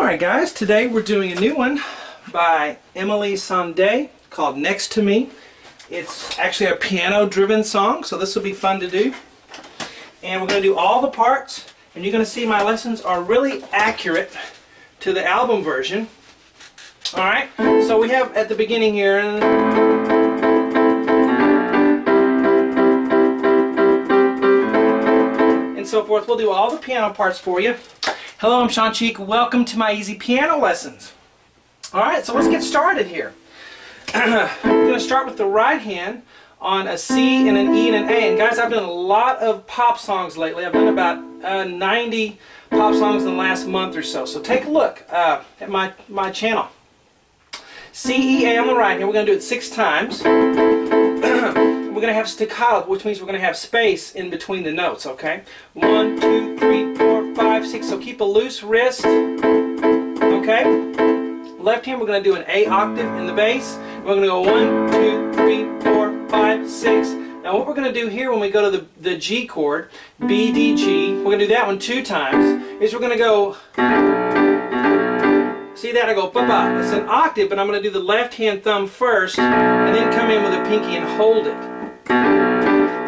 Alright guys, today we're doing a new one by Emeli Sande called Next to Me. It's actually a piano driven song, so this will be fun to do. And we're going to do all the parts, and you're going to see my lessons are really accurate to the album version. Alright, so we have at the beginning here, and so forth. We'll do all the piano parts for you. Hello, I'm Sean Cheek. Welcome to my easy piano lessons. Alright, so let's get started here. We're going to start with the right hand on a C and an E and an A. And guys, I've done a lot of pop songs lately. I've done about 90 pop songs in the last month or so. So take a look at my channel. C, E, A on the right hand. We're going to do it 6 times. We're going to have staccato, which means we're going to have space in between the notes, okay? 1, 2, 3, 4, 5, 6. So keep a loose wrist, okay? Left hand, we're going to do an A octave in the bass. We're going to go 1, 2, 3, 4, 5, 6. Now what we're going to do here when we go to the G chord, B, D, G, we're going to do that one 2 times, is we're going to go, see that? I go ba-ba. It's an octave, but I'm going to do the left hand thumb first, and then come in with a pinky and hold it.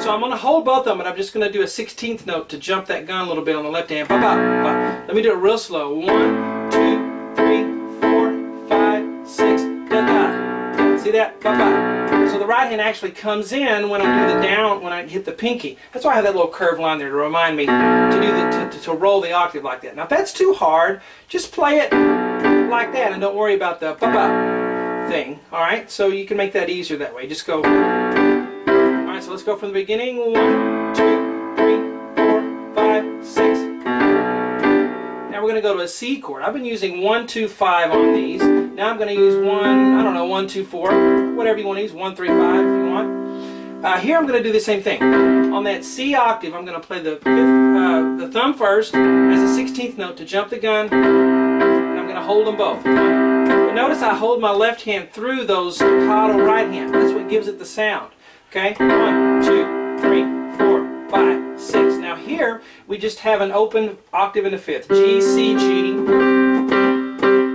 So I'm going to hold both of them, but I'm just going to do a 16th note to jump that gun a little bit on the left hand. Ba-ba. Let me do it real slow. 1, 2, 3, 4, 5, 6. Da-da. See that? Ba-ba. So the right hand actually comes in when I do the down, when I hit the pinky. That's why I have that little curved line there to remind me to do to roll the octave like that. Now if that's too hard, just play it like that and don't worry about the ba-ba thing. Alright? So you can make that easier that way. Just go. Alright, so let's go from the beginning. 1, 2, 3, 4, 5, 6. Now we're going to go to a C chord. I've been using 1, 2, 5 on these. Now I'm going to use 1, 2, 4, whatever you want to use, 1, 3, 5 if you want. Here I'm going to do the same thing. On that C octave, I'm going to play the thumb first as a 16th note to jump the gun, and I'm going to hold them both. But notice I hold my left hand through those staccato right hand. That's what gives it the sound. Okay? 1, 2, 3, 4, 5, 6. Now here we just have an open octave in the 5th. G, C, G.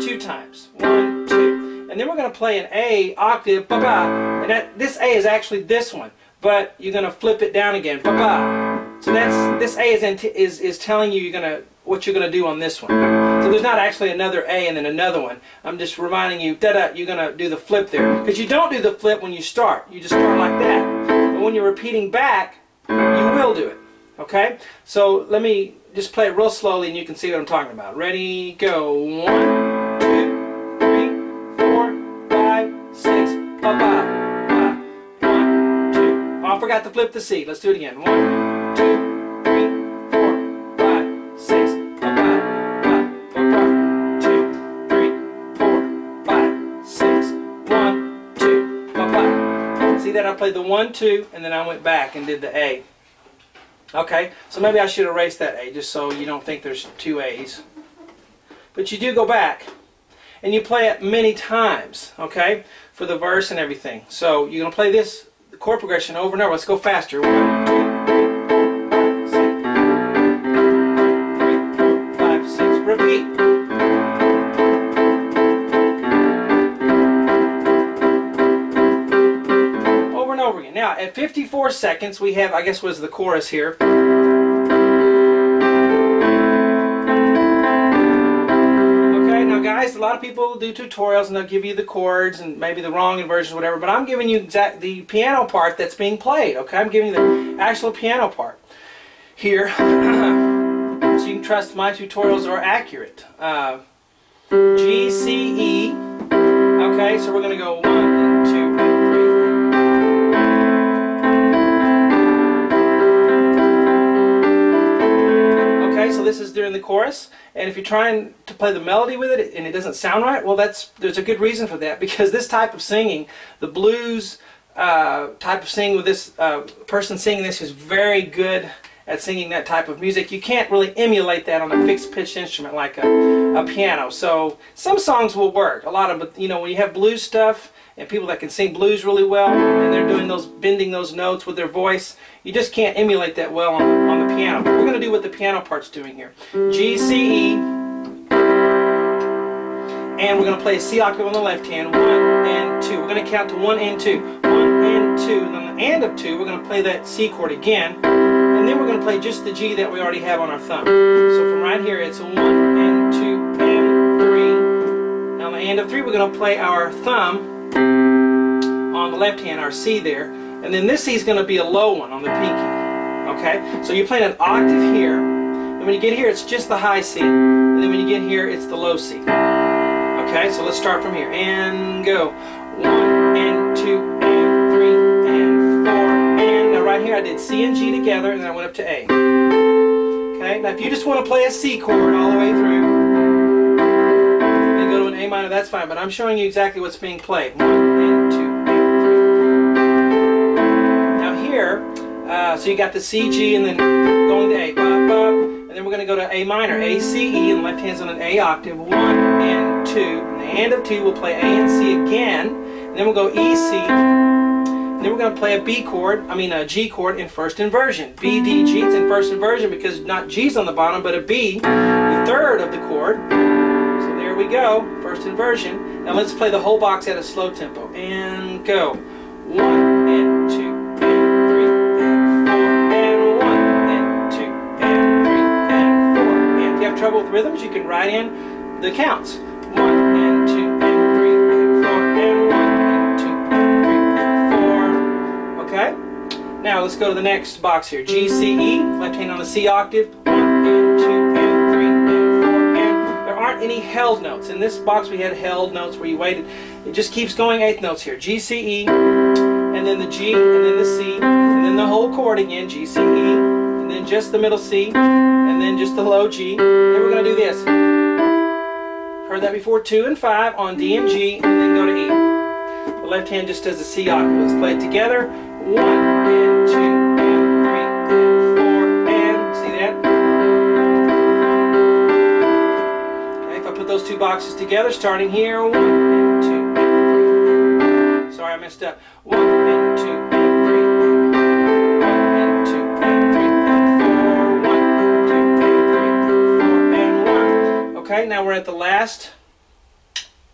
2 times. 1, 2. And then we're going to play an A octave, ba-ba. And this A is actually this one, but you're going to flip it down again, ba-ba. So this A is telling you what you're going to do on this one. So there's not actually another A and then another one. I'm just reminding you, da-da, you're going to do the flip there. Because you don't do the flip when you start. You just start like that. But when you're repeating back, you will do it. Okay? So let me just play it real slowly and you can see what I'm talking about. Ready, go. 1, 2, 3, 4, 5, 6. Ba-ba. 1, 2. Oh, I forgot to flip the C. Let's do it again. 1, 2, 3, 4, 5, 6. Ba-ba. 2, 3, 4, 5, 6. 1, 2. Ba-ba. See that? I played the 1, 2, and then I went back and did the A. Okay, so maybe I should erase that A just so you don't think there's 2 A's. But you do go back and you play it many times, okay, for the verse and everything. So you're going to play this chord progression over and over. Let's go faster. 1, 2, 3, 4, 5, 6. Repeat. Over again. Now at 54 seconds we have, I guess was the chorus here. Okay, now guys, a lot of people do tutorials and they'll give you the chords and maybe the wrong inversions, whatever, but I'm giving you the piano part that's being played, okay? I'm giving you the actual piano part here. So you can trust my tutorials are accurate. G, C, E. Okay, so we're going to go 1 and 2 and 3. So this is during the chorus, and if you're trying to play the melody with it and it doesn't sound right, well, there's a good reason for that, because this type of singing, the blues type of singing with this person singing this is very good at singing that type of music. You can't really emulate that on a fixed pitch instrument like a piano. So some songs will work. A lot of, you know, when you have blues stuff and people that can sing blues really well and they're doing those, bending those notes with their voice, you just can't emulate that well on the piano. But we're going to do what the piano part's doing here. G, C, E. and we're going to play a C octave on the left hand, 1 and 2. We're going to count to 1 and 2, 1 and 2, and on the and of 2 we're going to play that C chord again, and then we're going to play just the G that we already have on our thumb. So from right here it's 1 and 2 and 3. Now on the and of 3 we're going to play our thumb on the left hand, our C there, and then this C is going to be a low one on the pinky. Okay, so you're playing an octave here, and when you get here it's just the high C, and then when you get here it's the low C. Okay, so let's start from here and go. 1 and 2 and 3 and 4 and now right here I did C and G together, and then I went up to A. Okay, now if you just want to play a C chord all the way through and go to an A minor, that's fine, but I'm showing you exactly what's being played. 1 and 2 and 3. Now here, so you got the C, G, and then going to A, and then we're going to go to A minor, A, C, E, and the left hand's on an A octave, 1 and 2, and the and of 2 we'll play A and C again, and then we'll go E, C, and then we're going to play a G chord in first inversion. B, D, G, it's in first inversion because not G's on the bottom, but a B, the third of the chord. So there we go, first inversion. Now let's play the whole box at a slow tempo, and go. 1 and 2. Trouble with rhythms, you can write in the counts. 1 and 2 and 3 and 4 and 1 and 2 and 3 and 4. Okay? Now let's go to the next box here. G, C, E, left hand on the C octave. 1 and 2 and 3 and 4 and there aren't any held notes. In this box we had held notes where you waited. It just keeps going eighth notes here. G, C, E, and then the G, and then the C, and then the whole chord again. G, C, E, and then just the middle C, and then just the low G. Then we're going to do this. Heard that before, 2 and 5 on D and G, and then go to E. The left hand just does the C octave. Let's play it together. 1 and 2 and 3 and 4 and see that? Okay, if I put those two boxes together, starting here, 1 and 2 and 3. Sorry, I messed up. 1 and 2 and 3. Okay, now we're at the last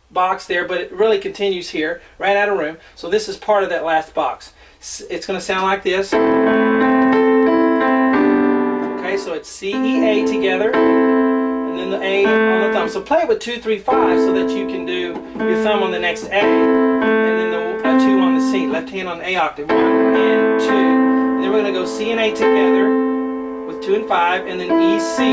box there, but it really continues here, right out of room. So this is part of that last box. It's going to sound like this. Okay, so it's C, E, A together, and then the A on the thumb. So play it with 2, 3, 5 so that you can do your thumb on the next A, and then the 2 on the C. Left hand on A octave. 1 and 2. And then we're going to go C and A together with 2 and 5, and then E, C.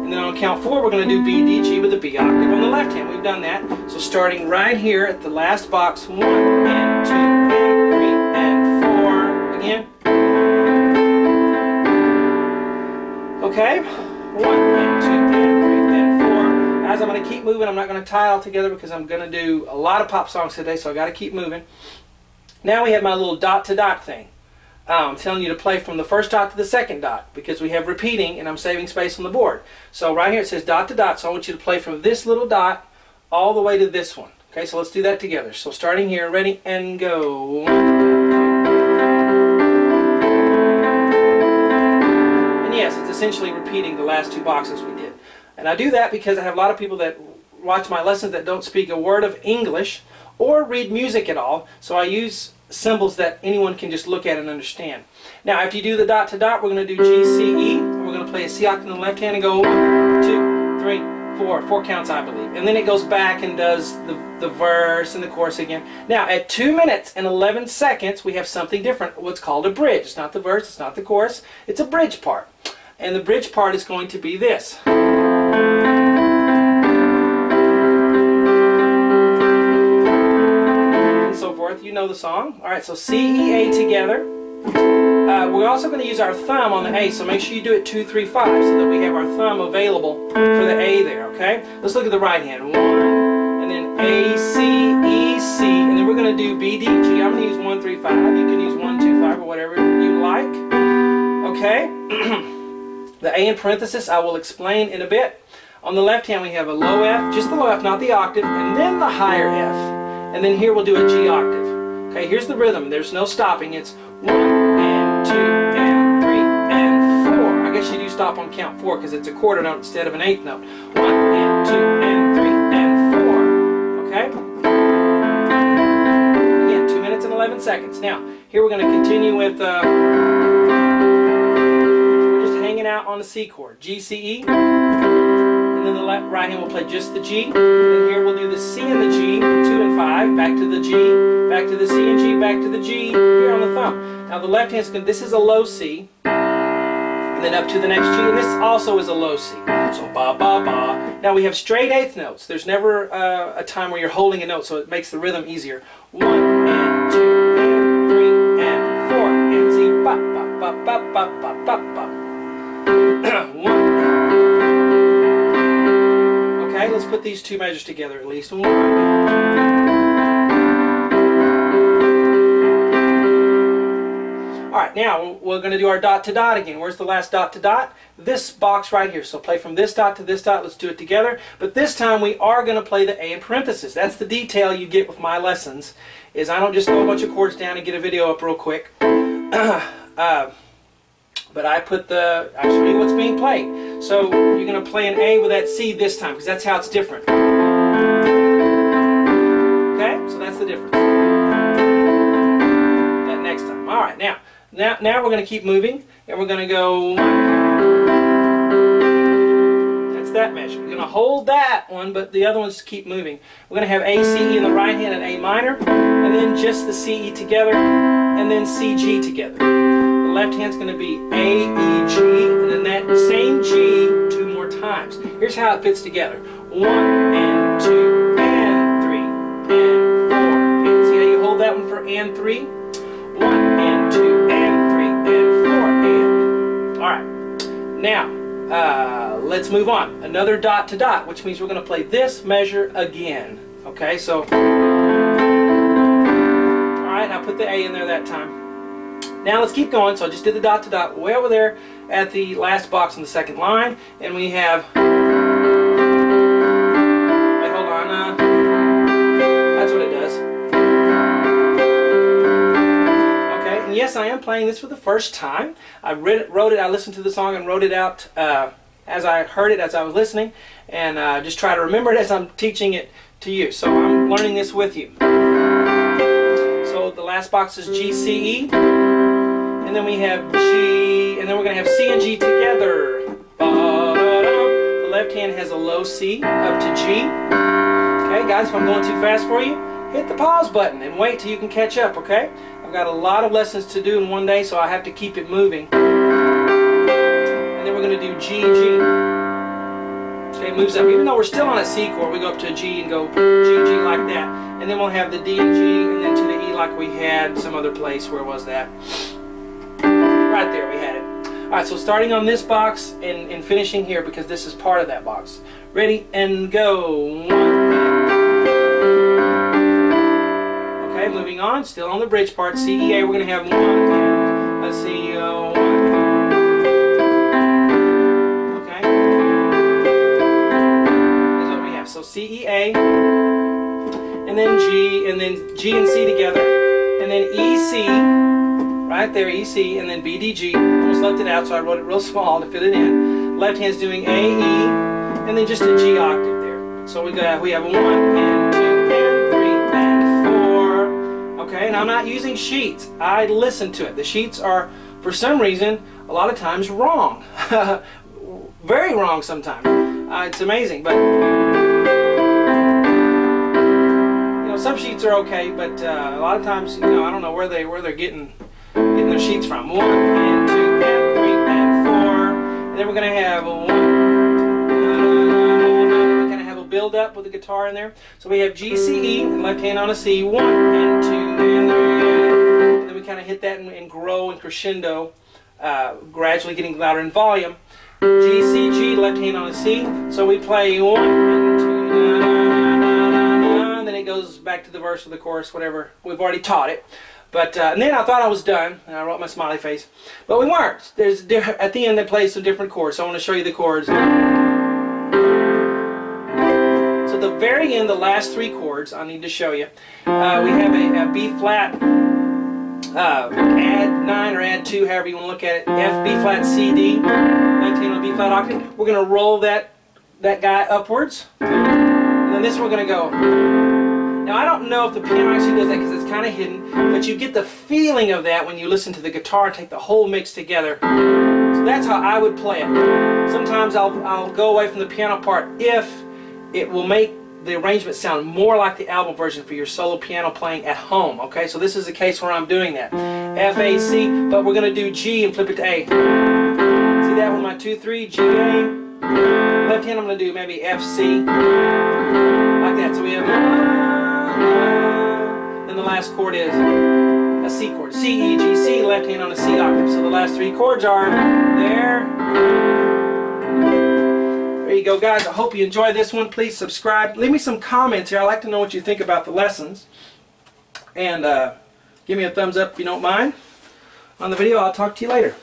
And then on count 4, we're going to do B, D, G with a B octave on the left hand. We've done that. So starting right here at the last box, 1 and 2 and 3 and 4. Again. Okay. 1 and 2 and 3 and 4. Guys, I'm going to keep moving. I'm not going to tie all together because I'm going to do a lot of pop songs today, so I got to keep moving. Now we have my little dot to dot thing. I'm telling you to play from the first dot to the second dot because we have repeating and I'm saving space on the board. So right here it says dot to dot, so I want you to play from this little dot all the way to this one. Okay, so let's do that together. So starting here, ready, and go. 1, 2, 3. And yes, it's essentially repeating the last two boxes we did. And I do that because I have a lot of people that watch my lessons that don't speak a word of English or read music at all, so I use symbols that anyone can just look at and understand. Now after you do the dot to dot, we're going to do G, C, E, and we're going to play a C octave on the left hand and go 1, 2, 3, 4. 4 counts, I believe. And then it goes back and does the verse and the chorus again. Now at 2 minutes and 11 seconds, we have something different, what's called a bridge. It's not the verse, it's not the chorus, it's a bridge part. And the bridge part is going to be this. You know the song. Alright, so C, E, A together. We're also going to use our thumb on the A, so make sure you do it 2, 3, 5 so that we have our thumb available for the A there, okay? Let's look at the right hand. 1, and then A, C, E, C, and then we're going to do B, D, G. I'm going to use 1, 3, 5. You can use 1, 2, 5 or whatever you like. Okay? The A in parenthesis I will explain in a bit. On the left hand we have a low F, just the low F, not the octave, and then the higher F. And then here we'll do a G octave. Okay, here's the rhythm. There's no stopping. It's 1 and 2 and 3 and 4. I guess you do stop on count 4 because it's a quarter note instead of an eighth note. 1 and 2 and 3 and seconds. Now, here we're going to continue with, we're just hanging out on the C chord, G, C, E, and then the right hand will play just the G, and here we'll do the C and the G, 2 and 5, back to the G, back to the C and G, back to the G, here on the thumb. Now the left hand's going to, this is a low C, and then up to the next G, and this also is a low C. So ba ba ba. Now we have straight eighth notes. There's never a time where you're holding a note, so it makes the rhythm easier. 1 and 2 and 3 and 4 and Z ba ba ba ba ba ba ba ba. 1. Okay, let's put these two measures together at least. 1. Alright, now we're going to do our dot to dot again. Where's the last dot to dot? This box right here. So play from this dot to this dot. Let's do it together. But this time we are going to play the A in parentheses. That's the detail you get with my lessons, is I don't just throw a bunch of chords down and get a video up real quick. But I put I'll show you what's being played. So you're going to play an A with that C this time, because that's how it's different. Okay? So that's the difference. That next time. Alright, now we're going to keep moving, and we're going to go, that's that measure. You're going to hold that one, but the other ones keep moving. We're going to have A, C, E in the right hand and A minor, and then just the C, E together, and then C, G together. The left hand's going to be A, E, G, and then that same G 2 more times. Here's how it fits together. 1 and 2 and 3 and 4. And see how you hold that one for and 3? 1 and 2 and 3 and 4 and. Alright, now let's move on. Another dot to dot, which means we're going to play this measure again. Okay, so alright, I'll put the A in there that time. Now let's keep going. So I just did the dot to dot way over there at the last box on the second line, and we have, wait, hold on, that's what it does. Yes, I am playing this for the first time. I wrote it, I listened to the song and wrote it out as I heard it, as I was listening, and just try to remember it as I'm teaching it to you. So I'm learning this with you. So the last box is G, C, E, and then we have G, and then we're going to have C and G together. The left hand has a low C up to G. Okay, guys, if I'm going too fast for you, hit the pause button and wait till you can catch up, okay? I've got a lot of lessons to do in one day, so I have to keep it moving. And then we're going to do G, G. Okay, it moves up. Even though we're still on a C chord, we go up to a G and go G, G like that. And then we'll have the D and G, and then to the E like we had some other place. Where was that? Right there, we had it. Alright, so starting on this box and finishing here, because this is part of that box. Ready, and go. 1, okay, moving on, still on the bridge part, C, E, A, we're going to have 1, and let's see, 1. Okay, here's what we have. So C, E, A, and then G and C together, and then E, C, right there, E, C, and then B, D, G. Almost left it out, so I wrote it real small to fit it in. Left hand's doing A, E, and then just a G octave there. So we have 1 and 2 and 3 and 4. Okay, and I'm not using sheets. I listen to it. The sheets are, for some reason, a lot of times wrong. Very wrong sometimes. It's amazing, but you know, some sheets are okay, but a lot of times, you know, I don't know where they're getting their sheets from. 1 and 2 and 3 and 4, and then we're going to have a 1. Build up with the guitar in there. So we have G, C, E, and left hand on a C, 1 and 2 and 3, and then we kind of hit that and grow and crescendo, gradually getting louder in volume. G, C, G, left hand on a C. So we play 1 and 2, and then it goes back to the verse or the chorus, whatever. We've already taught it. But and then I thought I was done, and I wrote my smiley face, but we weren't. At the end they play some different chords. So I want to show you the chords. So at the very end, the last 3 chords I need to show you. We have a B flat, add 9 or add 2, however you want to look at it. F, B flat, C, D. Left hand on B flat octave. We're going to roll that guy upwards, and then this we're going to go. Now I don't know if the piano actually does that because it's kind of hidden, but you get the feeling of that when you listen to the guitar and take the whole mix together. So that's how I would play it. Sometimes I'll go away from the piano part if it will make the arrangement sound more like the album version for your solo piano playing at home. Okay, so this is the case where I'm doing that. F, A, C, but we're going to do G and flip it to A. See that with my 2, 3, G, A. Left hand I'm going to do maybe F, C, like that. So we have, then the last chord is a C chord. C, E, G, C, left hand on a C octave. So the last 3 chords are there. There you go, guys. I hope you enjoy this one. Please subscribe. Leave me some comments here. I'd like to know what you think about the lessons. And give me a thumbs up if you don't mind on the video. I'll talk to you later.